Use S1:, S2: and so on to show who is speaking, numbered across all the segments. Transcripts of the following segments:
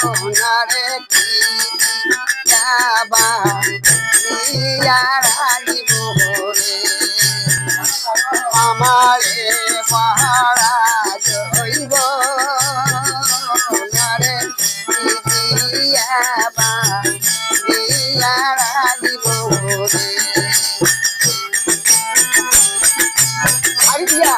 S1: নারে কি যাবা ইয়ারাগিব রে আমারে পাহারা জইব নারে কি যাবা ইয়ারাগিব রে আইডিয়া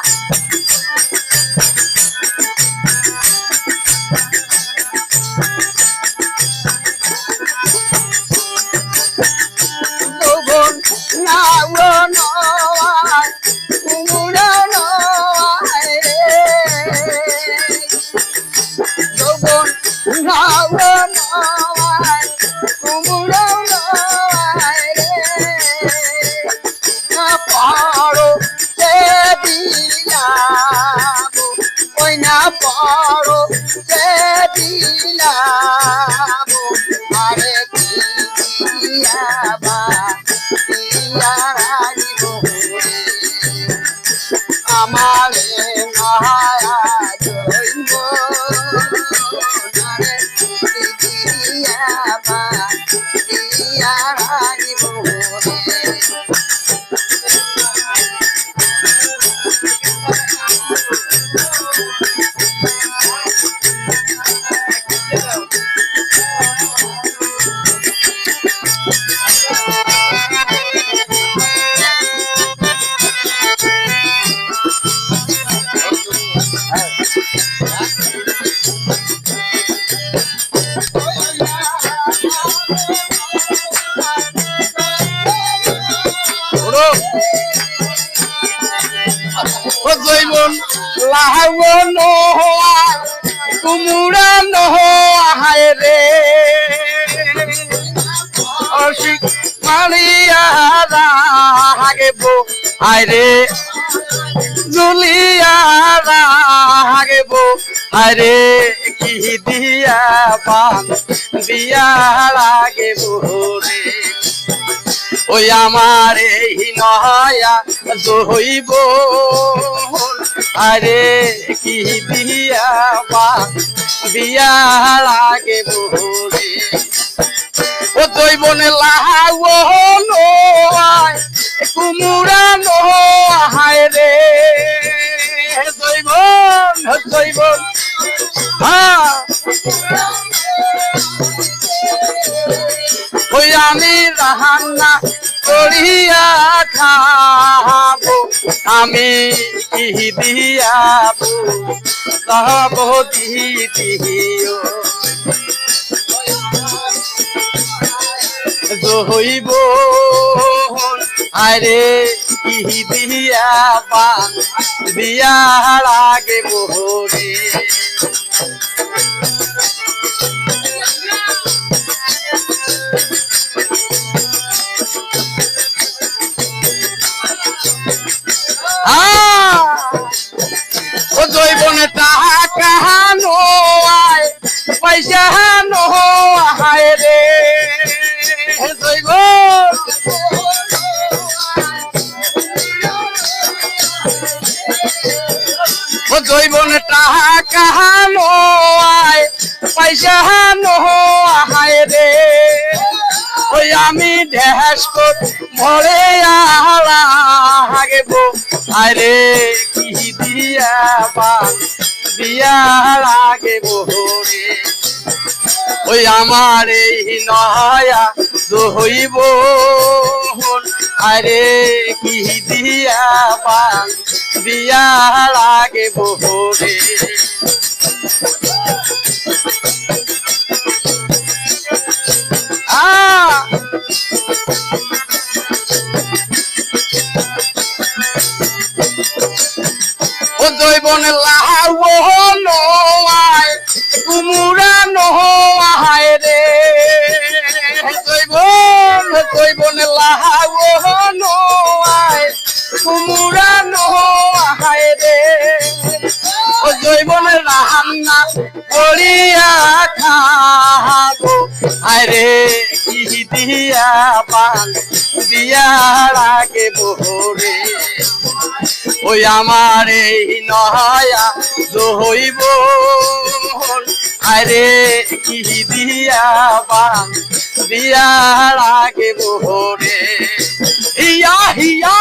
S1: পারো সে দিলাম আরে কিয়াবা ইয়ারাগিব আমারে মায়া জইব নারে কিয়াবা ইয়ারাগিব জৈবন লাহাবন কুমুরা নহ আহায় রে অসিক মারিয়া রাগেব আয় রে জুলিয়া রাগেব আয় রে কি দিয়া বান দিয়া রাগেব রে ওই আমার এই নয়া জইব আরে কি দিয়া বা দিয়া লাগে বলে ও জৈবনে লাহাও নয় কুমুরা নহায় রে জৈবন জৈবন হ্যাঁ ওই আমি রাহান্না করিয়া খাবো আমি কি দিয়াবো তব দিও জইব আরে কি দিয়া পান দিয়া লাগে মোহরে ও জৈবনে টাকা নয় পয়সা নয় রে জৈব ও জৈবনে টাকা নয় পয়সা নয় রে ওই আমি ঢেস কর মরে আগেব আরে কি দিয়া বা দিয়া লাগে বহরে ওই আমার এই নয়া হইব আরে কি দিয়া বা দিয়া লাগে বহরে ও জৈবনে লাহাও নয় কুমুরা নহায় রে জৈবন জৈবনে লাহাও নয় কুমুরা নহায় রে ও জৈবনে রাহান্না করিয়া খাবো আরে কি দিয়া পান দিয়া লাগে বহরে ওই আমার এই নয়া দইব আরে কি দিয়া পান দিয়া লাগে বহরে হিয়া হিয়া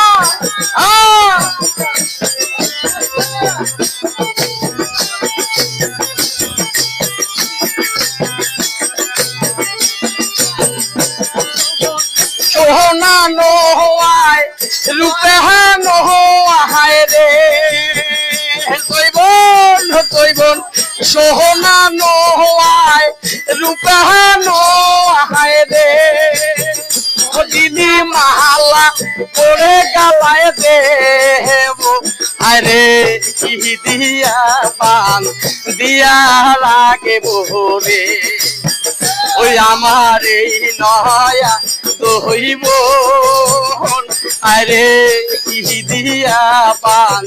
S1: সোহনা নোহায় রূপে নোহায় রে তৈবন সোহনা নোহায় রূপে নোহায় রে দিদি মালা করে গালায় দেব আরে কি দিয়া পান দিয়া লাগে বহরে ওই আমার এই নয়া দইব আরে কি দিয়া পান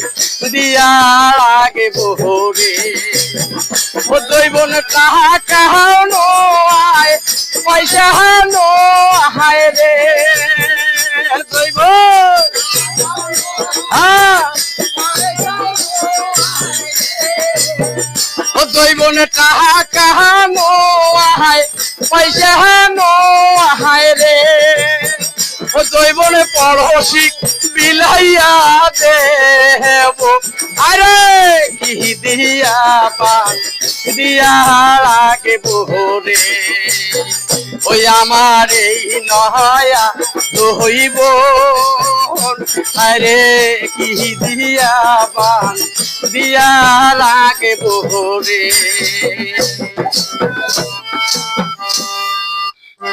S1: দিয়া লাগে বহরে ও দইবন কাহা কাহা নয় পয়সা নয় রে দইব ও দইবন কাহা কাহা নয় পয়সা নয় রে ও দইবনে পড়শি বিলাইয়া দেব আরে কি দিয়া পান দিয়া লাগে বহরে ওই আমার এই নয়া দইব আরে কি দিয়া পান দিয়া লাগে বহরে